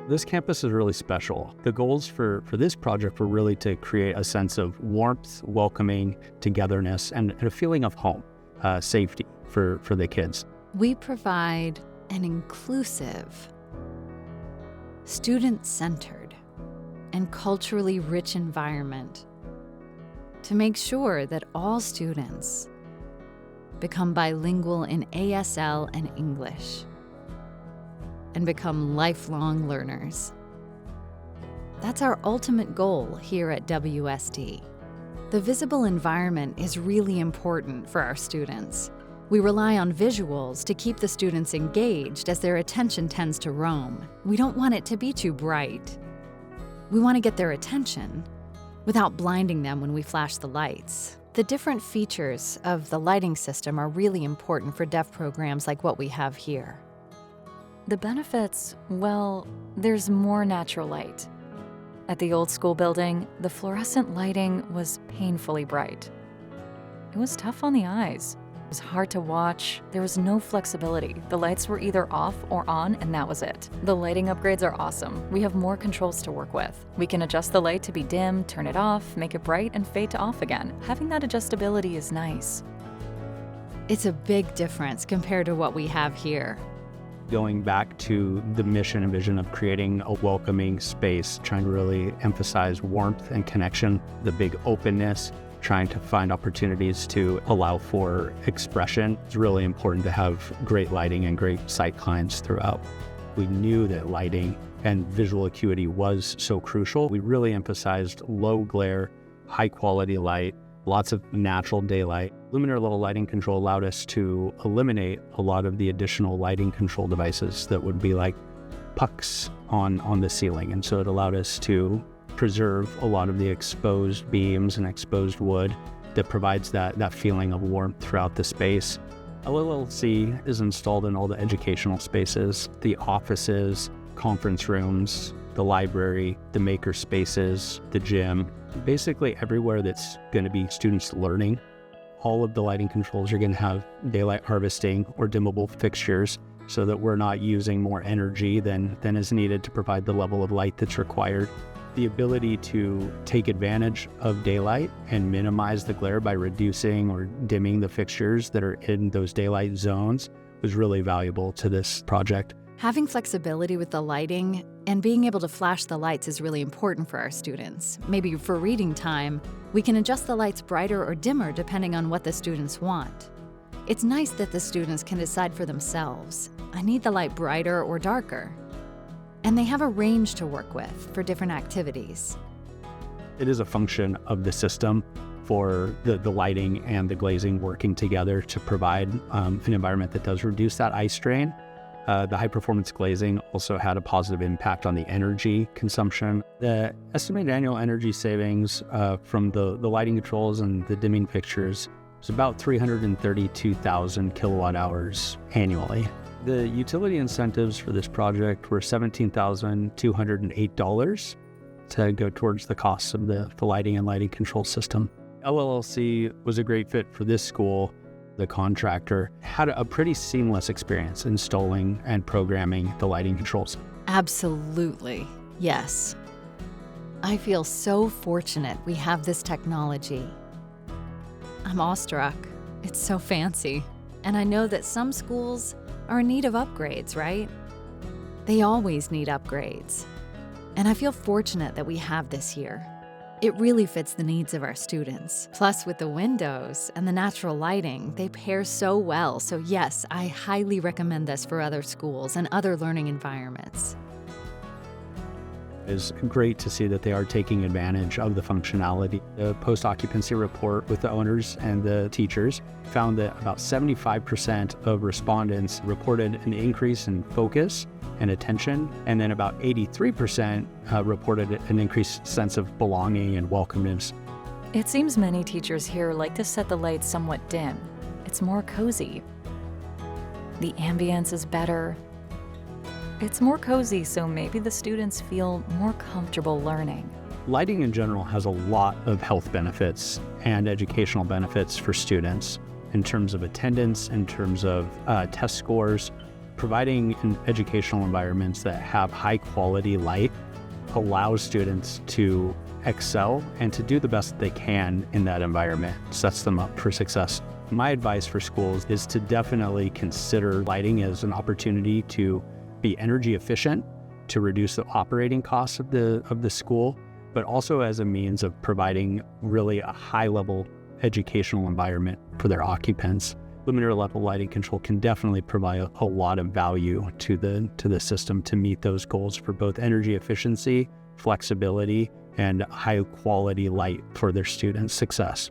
This campus is really special. The goals for this project were really to create a sense of warmth, welcoming, togetherness, and a feeling of home, safety for the kids. We provide an inclusive, student-centered, and culturally rich environment to make sure that all students become bilingual in ASL and English and become lifelong learners. That's our ultimate goal here at WSD. The visible environment is really important for our students. We rely on visuals to keep the students engaged as their attention tends to roam. We don't want it to be too bright. We want to get their attention without blinding them when we flash the lights. The different features of the lighting system are really important for deaf programs like what we have here. The benefits, well, there's more natural light. At the old school building, the fluorescent lighting was painfully bright. It was tough on the eyes. It was hard to watch. There was no flexibility. The lights were either off or on, and that was it. The lighting upgrades are awesome. We have more controls to work with. We can adjust the light to be dim, turn it off, make it bright, and fade to off again. Having that adjustability is nice. It's a big difference compared to what we have here. Going back to the mission and vision of creating a welcoming space, trying to really emphasize warmth and connection, the big openness, trying to find opportunities to allow for expression. It's really important to have great lighting and great sight lines throughout. We knew that lighting and visual acuity was so crucial. We really emphasized low glare, high quality light, lots of natural daylight. Luminar Level Lighting Control allowed us to eliminate a lot of the additional lighting control devices that would be like pucks on the ceiling. And so it allowed us to preserve a lot of the exposed beams and exposed wood that provides that feeling of warmth throughout the space. LLLC is installed in all the educational spaces, the offices, conference rooms, the library, the maker spaces, the gym, basically everywhere that's going to be students learning. All of the lighting controls are going to have daylight harvesting or dimmable fixtures so that we're not using more energy than is needed to provide the level of light that's required. The ability to take advantage of daylight and minimize the glare by reducing or dimming the fixtures that are in those daylight zones was really valuable to this project. Having flexibility with the lighting and being able to flash the lights is really important for our students. Maybe for reading time, we can adjust the lights brighter or dimmer depending on what the students want. It's nice that the students can decide for themselves. I need the light brighter or darker. And they have a range to work with for different activities. It is a function of the system for the lighting and the glazing working together to provide an environment that does reduce that eye strain. The high-performance glazing also had a positive impact on the energy consumption. The estimated annual energy savings from the lighting controls and the dimming fixtures was about 332,000 kilowatt hours annually. The utility incentives for this project were $17,208 to go towards the costs of the lighting and lighting control system. LLLC was a great fit for this school. The contractor had a pretty seamless experience installing and programming the lighting controls. Absolutely, yes. I feel so fortunate we have this technology. I'm awestruck. It's so fancy. And I know that some schools are in need of upgrades, right? They always need upgrades. And I feel fortunate that we have this here. It really fits the needs of our students. Plus, with the windows and the natural lighting, they pair so well. So yes, I highly recommend this for other schools and other learning environments. It's great to see that they are taking advantage of the functionality. The post-occupancy report with the owners and the teachers found that about 75% of respondents reported an increase in focus and attention, and then about 83% reported an increased sense of belonging and welcomeness. It seems many teachers here like to set the lights somewhat dim. It's more cozy. The ambience is better. It's more cozy, so maybe the students feel more comfortable learning. Lighting in general has a lot of health benefits and educational benefits for students in terms of attendance, in terms of test scores. Providing educational environments that have high quality light allows students to excel and to do the best they can in that environment, sets them up for success. My advice for schools is to definitely consider lighting as an opportunity to be energy efficient, to reduce the operating costs of the school, but also as a means of providing really a high level educational environment for their occupants. Luminaire level lighting control can definitely provide a lot of value to the system to meet those goals for both energy efficiency, flexibility, and high quality light for their students' success.